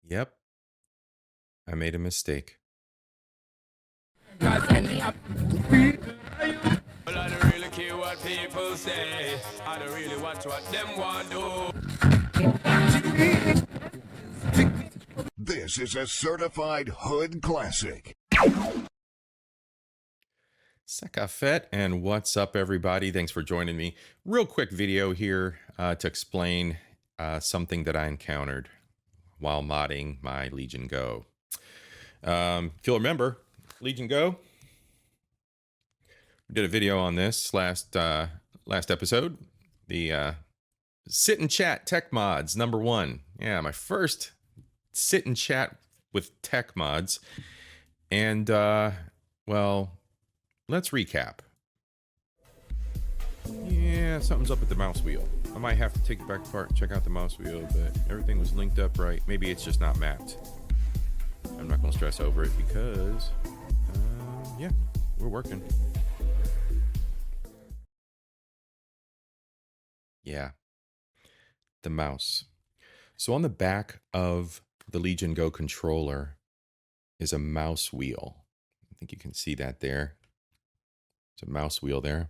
Yep, I made a mistake. Well, I don't really care what people say. I don't really watch what them want do. This is a certified hood classic. Sakafet, and what's up, everybody? Thanks for joining me. Real quick video here to explain something that I encountered while modding my Legion Go. If you'll remember, Legion Go, we did a video on this last episode. The sit and chat tech mods #1. Yeah, my first sit and chat with tech mods. And well, let's recap. Yeah, something's up with the mouse wheel. I might have to take it back apart and check out the mouse wheel, but everything was linked up right. Maybe it's just not mapped. I'm not going to stress over it because, yeah, we're working. Yeah, the mouse. So on the back of the Legion Go controller is a mouse wheel. I think you can see that there. It's a mouse wheel there.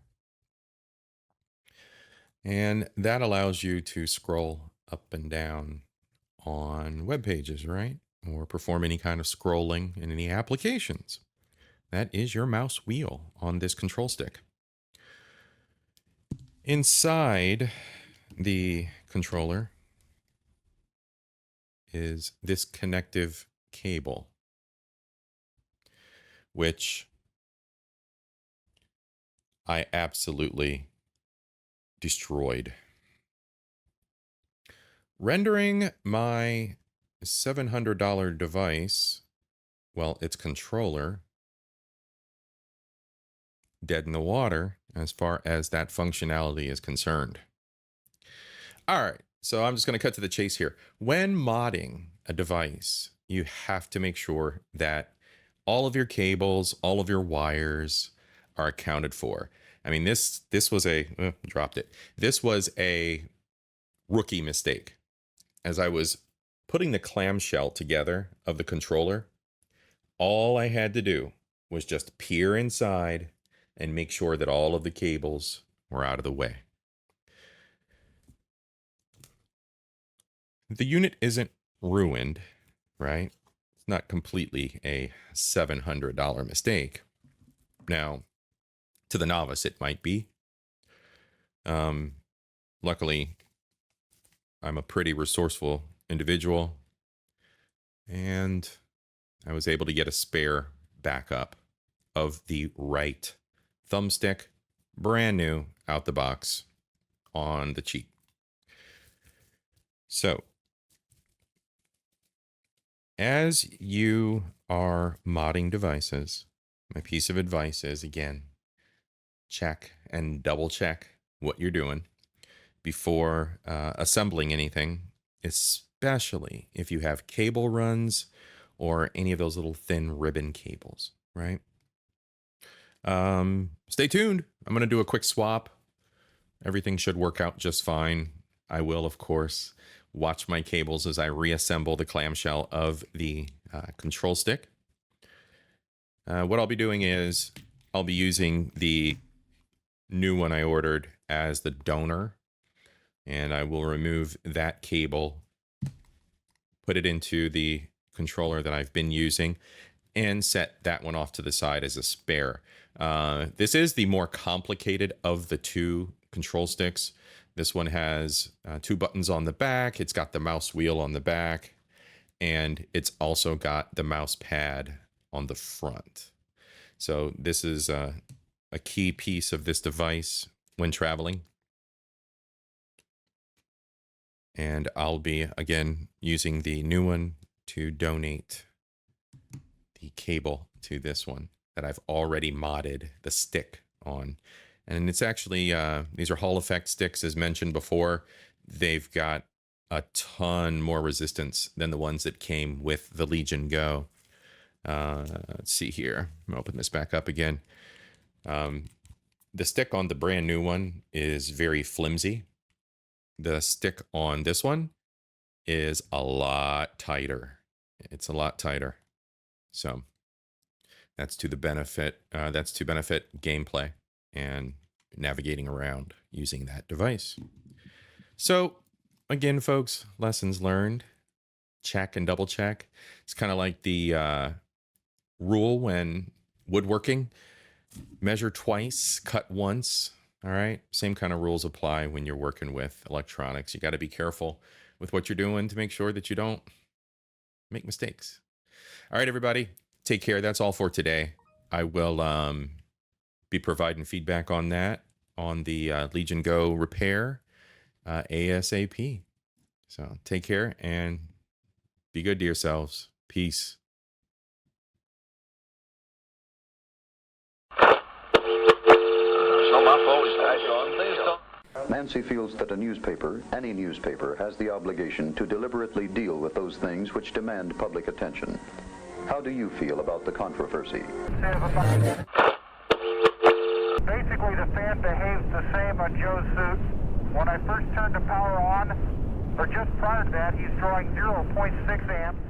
And that allows you to scroll up and down on web pages, right? Or perform any kind of scrolling in any applications. That is your mouse wheel on this control stick. Inside the controller is this connective cable, which I absolutely destroyed. Rendering my $700 device, well, its controller, dead in the water as far as that functionality is concerned. All right, so I'm just going to cut to the chase here. When modding a device, you have to make sure that all of your cables, all of your wires are accounted for. I mean, this was a dropped it. This was a rookie mistake. As I was putting the clamshell together of the controller, all I had to do was just peer inside and make sure that all of the cables were out of the way. The unit isn't ruined, right? It's not completely a $700 mistake. Now, to the novice, it might be. Luckily, I'm a pretty resourceful individual, and I was able to get a spare backup of the right thumbstick, brand new, out the box, on the cheap. So, as you are modding devices, my piece of advice is, again, check and double check what you're doing before assembling anything, especially if you have cable runs or any of those little thin ribbon cables, right? Stay tuned. I'm going to do a quick swap. Everything should work out just fine. I will, of course, watch my cables as I reassemble the clamshell of the control stick. What I'll be doing is I'll be using the new one I ordered as the donor, and I will remove that cable, put it into the controller that I've been using, and set that one off to the side as a spare. This is the more complicated of the two control sticks. This one has 2 buttons on the back. It's got the mouse wheel on the back, and it's also got the mouse pad on the front. So this is a key piece of this device when traveling. And I'll be, again, using the new one to donate the cable to this one that I've already modded the stick on. And it's actually, these are Hall effect sticks, as mentioned before. They've got a ton more resistance than the ones that came with the Legion Go. Let's see here. I'm gonna open this back up again. The stick on the brand new one is very flimsy. The stick on this one is a lot tighter. it's a lot tighter. So that's to benefit gameplay and navigating around using that device. So again, folks, lessons learned, check and double check. It's kind of like the rule when woodworking: measure twice, cut once. All right, same kind of rules apply when you're working with electronics. You got to be careful with what you're doing to make sure that you don't make mistakes. All right, everybody, take care. That's all for today. I will be providing feedback on that on the Legion Go repair ASAP. So take care and be good to yourselves. Peace. Nancy feels that a newspaper, any newspaper, has the obligation to deliberately deal with those things which demand public attention. How do you feel about the controversy? Basically, the fan behaves the same on Joe's suit. When I first turned the power on, or just prior to that, he's drawing 0.6 amps.